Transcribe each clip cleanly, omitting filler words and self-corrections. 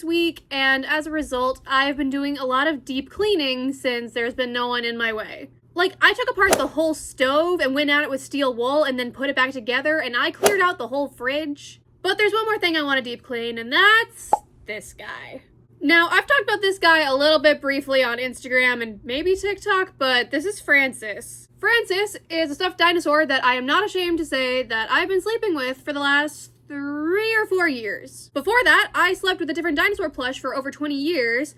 week, and as a result, I've been doing a lot of deep cleaning since there's been no one in my way. Like, I took apart the whole stove and went at it with steel wool and then put it back together, and I cleared out the whole fridge. But there's one more thing I want to deep clean, and that's this guy. Now, I've talked about this guy a little bit briefly on Instagram and maybe TikTok, but this is Francis. Francis is a stuffed dinosaur that I am not ashamed to say that I've been sleeping with for the last 3 or 4 years. Before that, I slept with a different dinosaur plush for over 20 years,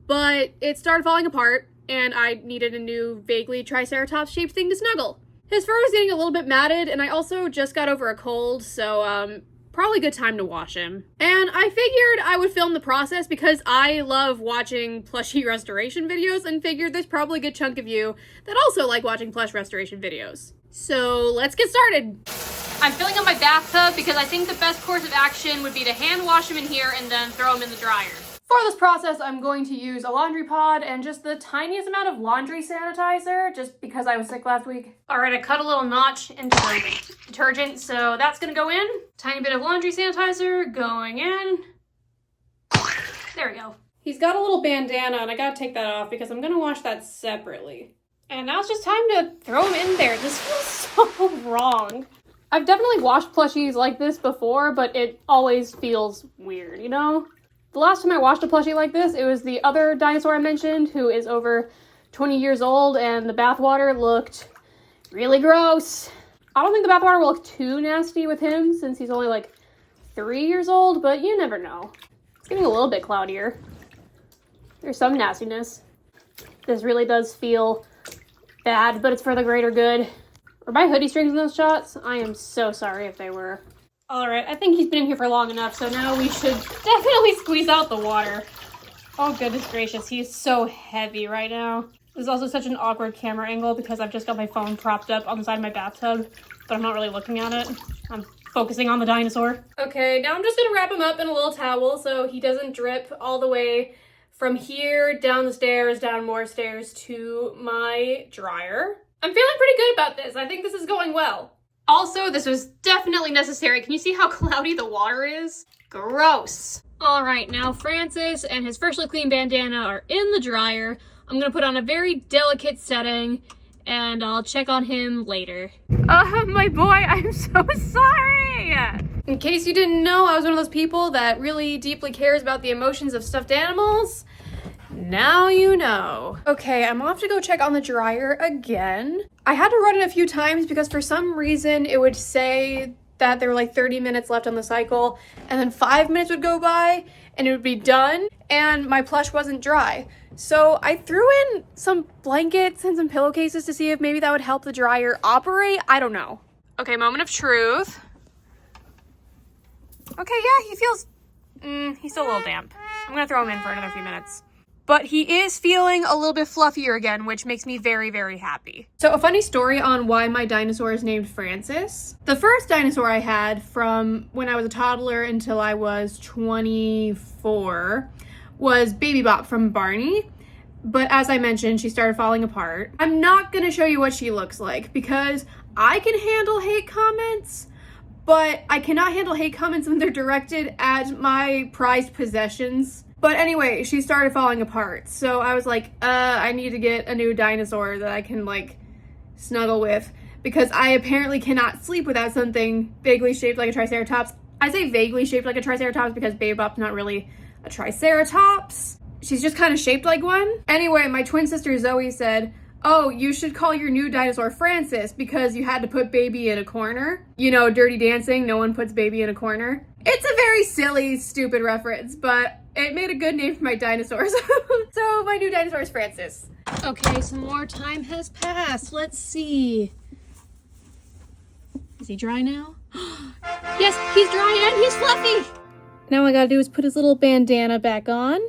but it started falling apart, and I needed a new, vaguely Triceratops-shaped thing to snuggle. His fur was getting a little bit matted, and I also just got over a cold, so, probably a good time to wash him. And I figured I would film the process because I love watching Plushy restoration videos and figured there's probably a good chunk of you that also like watching plush restoration videos. So let's get started. I'm filling up my bathtub because I think the best course of action would be to hand wash him in here and then throw him in the dryer. For this process, I'm going to use a laundry pod and just the tiniest amount of laundry sanitizer, just because I was sick last week. All right, I cut a little notch into the detergent, so that's gonna go in. Tiny bit of laundry sanitizer going in. There we go. He's got a little bandana, and I gotta take that off because I'm gonna wash that separately. And now it's just time to throw him in there. This feels so wrong. I've definitely washed plushies like this before, but it always feels weird, you know? The last time I washed a plushie like this, it was the other dinosaur I mentioned, who is over 20 years old, and the bathwater looked really gross. I don't think the bathwater will look too nasty with him, since he's only like 3 years old, but you never know. It's getting a little bit cloudier. There's some nastiness. This really does feel bad, but it's for the greater good. Were my hoodie strings in those shots? I am so sorry if they were. Alright, I think he's been in here for long enough, so now we should definitely squeeze out the water. Oh goodness gracious, he's so heavy right now. This is also such an awkward camera angle because I've just got my phone propped up on the side of my bathtub, but I'm not really looking at it. I'm focusing on the dinosaur. Okay, now I'm just gonna wrap him up in a little towel so he doesn't drip all the way from here, down the stairs, down more stairs to my dryer. I'm feeling pretty good about this. I think this is going well. Also, this was definitely necessary. Can you see how cloudy the water is? Gross. All right, now Francis and his freshly cleaned bandana are in the dryer. I'm gonna put on a very delicate setting and I'll check on him later. My boy, I'm so sorry. In case you didn't know, I was one of those people that really deeply cares about the emotions of stuffed animals. Now you know. Okay, I'm off to go check on the dryer again. I had to run it a few times because for some reason it would say that there were like 30 minutes left on the cycle, and then 5 minutes would go by and it would be done, and my plush wasn't dry. So I threw in some blankets and some pillowcases to see if maybe that would help the dryer operate. I don't know. Okay, moment of truth. Okay, yeah, he feels, he's still a little damp. I'm gonna throw him in for another few minutes. But he is feeling a little bit fluffier again, which makes me very, very happy. So a funny story on why my dinosaur is named Francis. The first dinosaur I had from when I was a toddler until I was 24 was Baby Bop from Barney. But as I mentioned, she started falling apart. I'm not gonna show you what she looks like because I can handle hate comments, but I cannot handle hate comments when they're directed at my prized possessions. But anyway, she started falling apart. So I was like, I need to get a new dinosaur that I can like snuggle with because I apparently cannot sleep without something vaguely shaped like a Triceratops. I say vaguely shaped like a Triceratops because Baby Bop's not really a Triceratops. She's just kind of shaped like one. Anyway, my twin sister Zoe said, oh, you should call your new dinosaur Francis because you had to put Baby in a corner. You know, Dirty Dancing, no one puts Baby in a corner. It's a very silly, stupid reference, but it made a good name for my dinosaurs. So my new dinosaur is Francis. Okay, some more time has passed. Let's see. Is he dry now? Yes, he's dry and he's fluffy. Now all I gotta do is put his little bandana back on.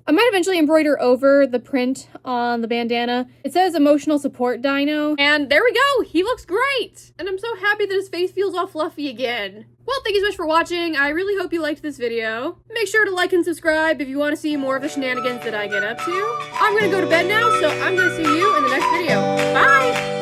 I might eventually embroider over the print on the bandana. It says emotional support dino. And there we go. He looks great. And I'm so happy that his face feels all fluffy again. Well, thank you so much for watching. I really hope you liked this video. Make sure to like and subscribe if you want to see more of the shenanigans that I get up to. I'm gonna go to bed now, so I'm gonna see you in the next video. Bye!